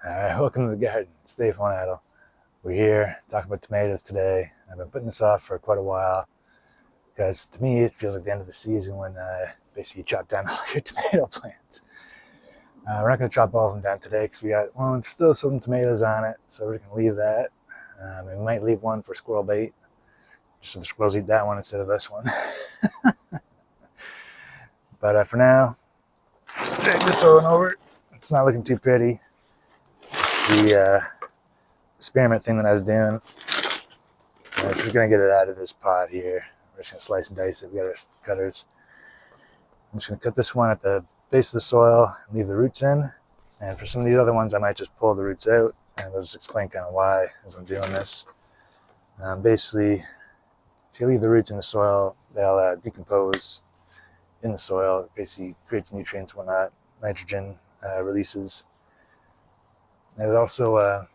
Alright, welcome to the garden. It's Dave Fornato. We're here talking about tomatoes today. I've been putting this off for quite a while because to me it feels like the end of the season when basically you chop down all your tomato plants. We're not going to chop all of them down today because we got still some tomatoes on it, so we're going to leave that. And we might leave one for squirrel bait, just so the squirrels eat that one instead of this one. But for now, drag this on over. It's not looking too pretty. The experiment thing that I was doing. I'm just going to get it out of this pot here. We're just going to slice and dice it. We got our cutters. I'm just going to cut this one at the base of the soil and leave the roots in. And for some of these other ones, I might just pull the roots out, and I'll just explain kind of why as I'm doing this. Basically, if you leave the roots in the soil, they'll decompose in the soil. It basically creates nutrients, whatnot, nitrogen releases. And it also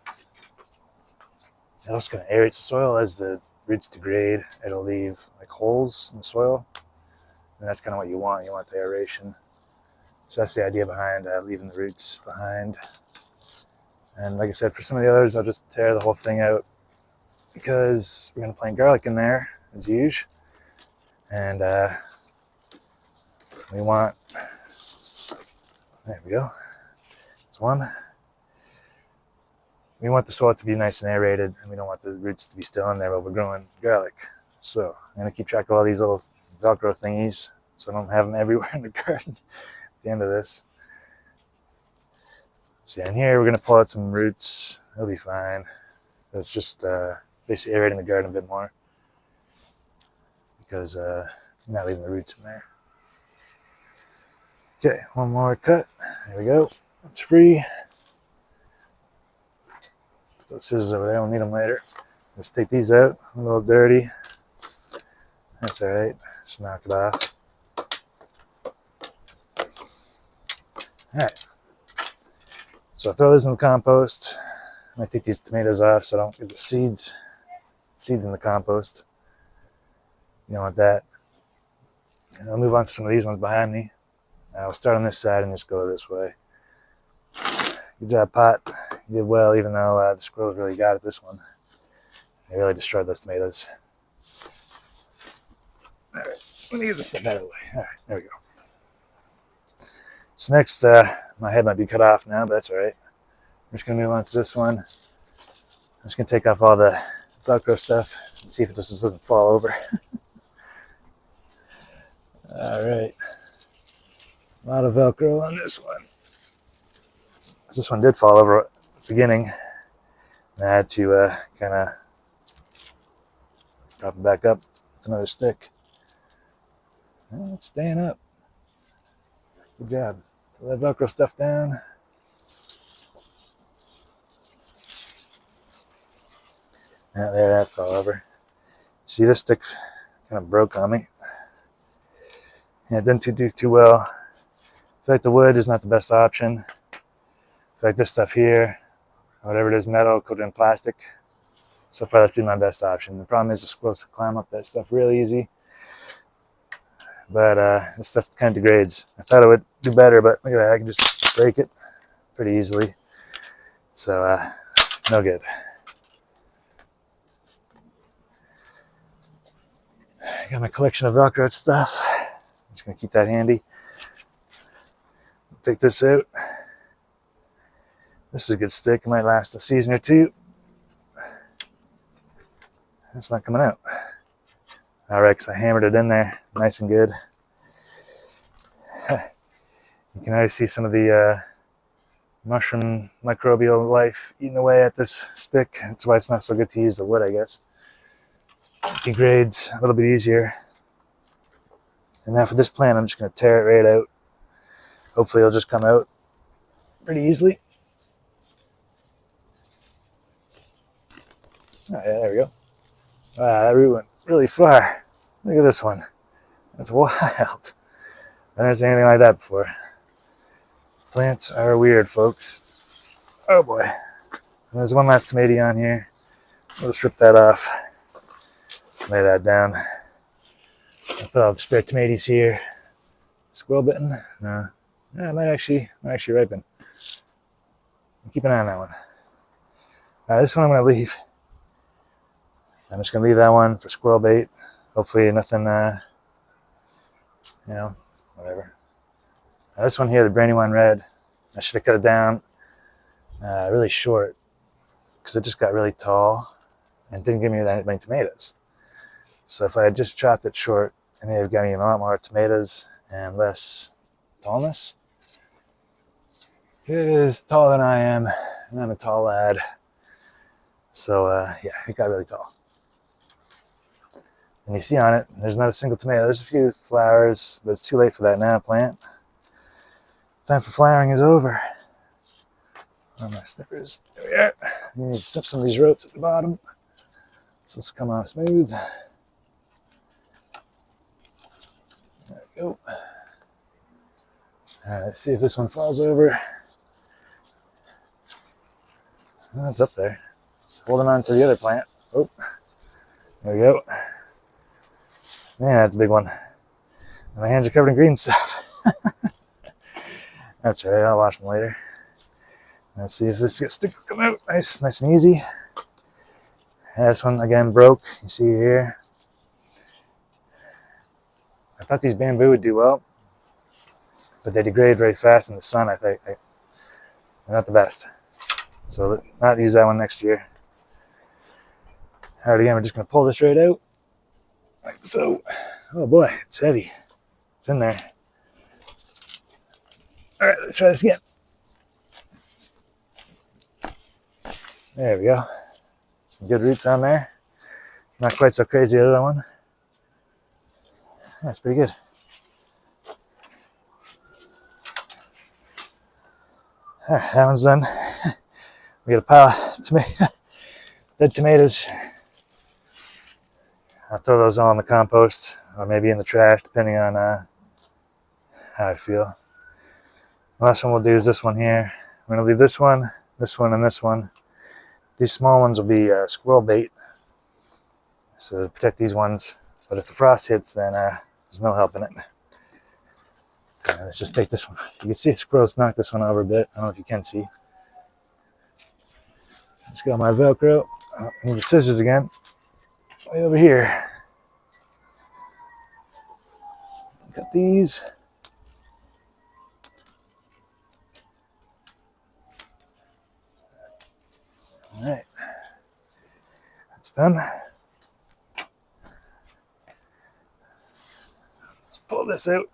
kind of aerates the soil as the roots degrade. It'll leave like holes in the soil, and that's kind of what you want. You want the aeration. So that's the idea behind leaving the roots behind. And like I said, for some of the others, I'll just tear the whole thing out because we're going to plant garlic in there as usual. And we want, there we go. There's one. We want the soil to be nice and aerated, and we don't want the roots to be still in there while we're growing garlic. So I'm going to keep track of all these little Velcro thingies so I don't have them everywhere in the garden at the end of this. So yeah, in here we're going to pull out some roots. It'll be fine. It's just basically aerating the garden a bit more because I'm not leaving the roots in there. Okay, one more cut. There we go. It's free. Those scissors over there, I don't need them later. Let's take these out. A little dirty. That's all right. Just knock it off. All right. So I'll throw this in the compost. I might take these tomatoes off so I don't get the seeds in the compost. You don't want that. And I'll move on to some of these ones behind me. I'll start on this side and just go this way. Good job, pot. You did well, even though the squirrels really got at this one. They really destroyed those tomatoes. All right, let me get this stuff out of the way. All right, there we go. So next, my head might be cut off now, but that's all right. I'm just going to move on to this one. I'm just going to take off all the Velcro stuff and see if it just doesn't fall over. All right. A lot of Velcro on this one. This one did fall over at the beginning. I had to kind of prop it back up with another stick. And it's staying up. Good job. So that Velcro stuff down. Yeah, there, that fell over. See, this stick kind of broke on me. Yeah, it didn't do too well. I feel like the wood is not the best option. Like this stuff here, whatever it is, metal coated in plastic. So far, that's been my best option. The problem is the squirrels climb up that stuff real easy. But this stuff kind of degrades. I thought it would do better, but look at that. I can just break it pretty easily. So, no good. I got my collection of Velcro stuff. I'm just going to keep that handy. Take this out. This is a good stick. It might last a season or two. It's not coming out. All right, because I hammered it in there nice and good. You can already see some of the mushroom microbial life eating away at this stick. That's why it's not so good to use the wood, I guess. It degrades a little bit easier. And now for this plant, I'm just going to tear it right out. Hopefully it'll just come out pretty easily. Oh, yeah, there we go. Wow, that root went really far. Look at this one. That's wild. I've never seen anything like that before. Plants are weird, folks. Oh boy. And there's one last tomato on here. We'll just rip that off. Lay that down. I'll put all the spare tomatoes here. Squirrel bitten? No. Yeah, it might actually ripen. Keep keep an eye on that one. This one I'm going to leave. I'm just going to leave that one for squirrel bait. Hopefully nothing, whatever. This one here, the Brandywine Red, I should have cut it down really short because it just got really tall and didn't give me that many tomatoes. So if I had just chopped it short, it may have given me a lot more tomatoes and less tallness. It is taller than I am, and I'm a tall lad. So yeah, it got really tall. And you see on it, there's not a single tomato. There's a few flowers, but it's too late for that now, plant. Time for flowering is over. Where are my snippers? There we are. You need to snip some of these ropes at the bottom so this will come off smooth. There we go. All right, let's see if this one falls over. Oh, it's up there. It's holding on to the other plant. Oh, there we go. Man, that's a big one. And my hands are covered in green stuff. That's right, I'll wash them later. Let's see if this stick will come out nice and easy. And this one again broke. You see here. I thought these bamboo would do well, but they degrade very fast in the sun. I think they're not the best. So not use that one next year. All right, again, we're just going to pull this right out, like so. Oh boy, it's heavy. It's in there. All right, let's try this again. There we go. Some good roots on there. Not quite so crazy as the other one. That's pretty good. All right, that one's done. We got a pile of dead tomatoes. I'll throw those all in the compost or maybe in the trash, depending on how I feel. The last one we'll do is this one here. I'm going to leave this one, and this one. These small ones will be squirrel bait, so to protect these ones. But if the frost hits, then there's no help in it. Let's just take this one. You can see squirrels knock this one over a bit. I don't know if you can see. Just got my Velcro. Oh, I need the scissors again. Way over here. Got these. All right. That's done. Let's pull this out.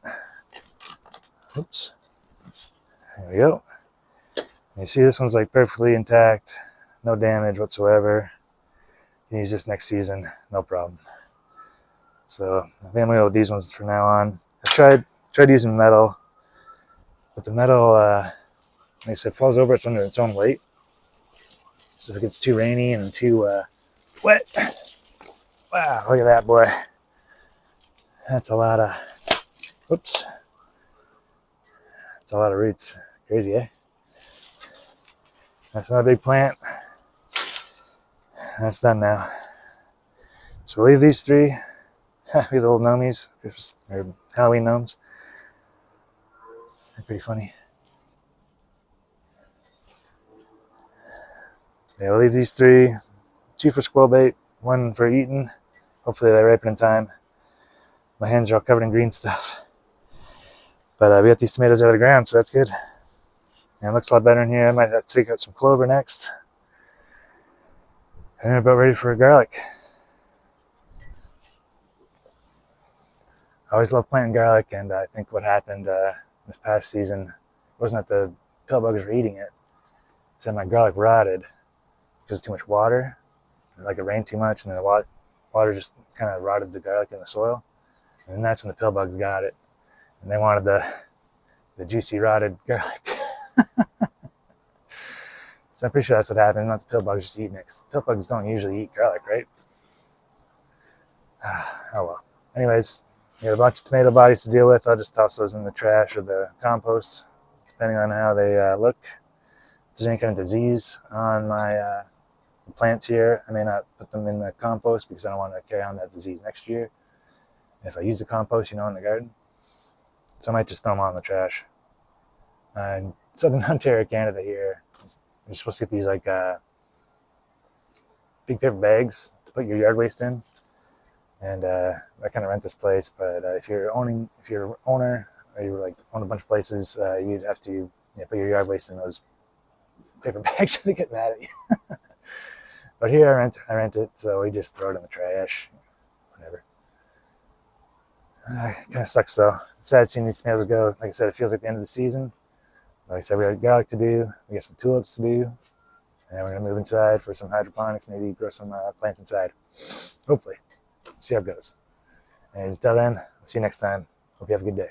Oops. There we go. You see this one's like perfectly intact. No damage whatsoever. You can use this next season, no problem. So I think I'm gonna go with these ones from now on. I tried using metal, but the metal, like I said, falls over. It's under its own weight. So if it gets too rainy and too wet, wow! Look at that, boy. That's a lot of. Whoops. That's a lot of roots. Crazy, eh? That's another big plant. That's done now. So we'll leave these three. We have the little gnomies, or Halloween gnomes. They're pretty funny. Yeah, we'll leave these three. 2 for squirrel bait, 1 for eating. Hopefully they ripen in time. My hands are all covered in green stuff. But we got these tomatoes out of the ground, so that's good. And it looks a lot better in here. I might have to take out some clover next. And we're about ready for garlic. I always love planting garlic, and I think what happened this past season wasn't that the pill bugs were eating it. It's that my garlic rotted because of too much water. Like it rained too much, and then the water just kind of rotted the garlic in the soil. And that's when the pill bugs got it. And they wanted the juicy, rotted garlic. So I'm pretty sure that's what happened, not the pill bugs just eating it. Pill bugs don't usually eat garlic, right? Oh well. Anyways, we got a bunch of tomato bodies to deal with. I'll just toss those in the trash or the compost, depending on how they look. If there's any kind of disease on my plants here, I may not put them in the compost because I don't want to carry on that disease next year. And if I use the compost, in the garden, so I might just throw them all in the trash. And Southern Ontario, Canada here, You're supposed to get these like big paper bags to put your yard waste in. And I kind of rent this place, but if you're owner, or you like own a bunch of places, you'd have to put your yard waste in those paper bags, so they get mad at you. But here I rent it, so we just throw it in the trash, whatever. Kind of sucks though. It's sad seeing these tomatoes go. Like I said, it feels like the end of the season. Like I said, we got garlic to do, we got some tulips to do, and we're gonna move inside for some hydroponics, maybe grow some plants inside. Hopefully, see how it goes. And until then, I'll see you next time. Hope you have a good day.